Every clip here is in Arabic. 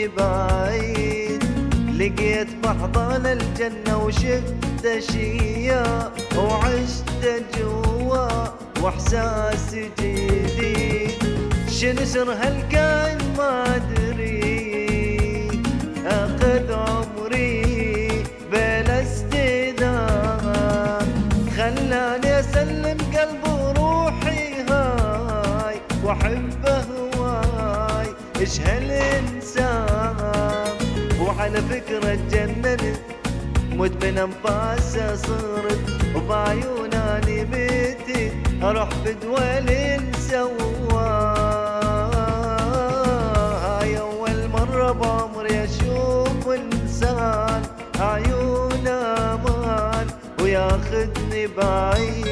ياخذني بعيد. لقيت بحضان الجنة وشفت اشياء وعشت جوا واحساس جديد. شنو سر هالكائن ما ادري، اخذ عمري بلا استئذان. خلاني اسلم قلبي وروحي هاي واحبه هواي. ايش هالانسان، وعلى فكرة تجننت مدمن انفاسه صرت، وبعيوناني بيتي اروح بدول سوا. هاي اول مرة بعمري اشوف انسان عيونه امان وياخذني بعيد.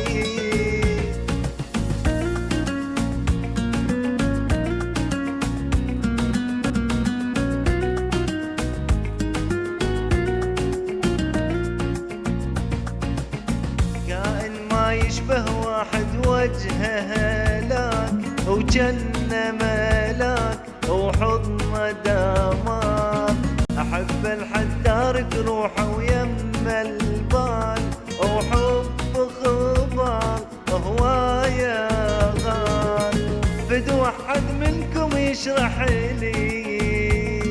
يشبه واحد وجهه هلاك وجنة ملاك وحضنه دمار. أحب الحد تارك روحه ويم البال وحب خبال هواية غال. بدو أحد منكم يشرح لي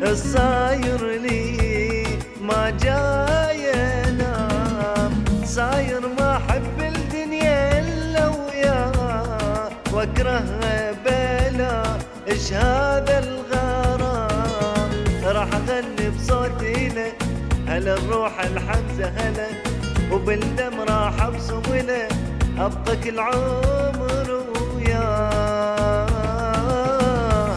الصاير لي، ما جاي انام صاير ما احب الدنيا الا وياه واكره بلا. ايش هذا الغرام، راح اغني بصوتي له هلا الروح الحمزه هلا، وبالدم راح ابصم له ابقى كل عمر وياه.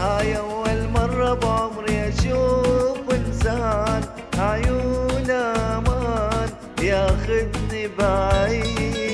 هاي اول مره بعمري اشوف انسان عيونه امان ياخذني بعيد.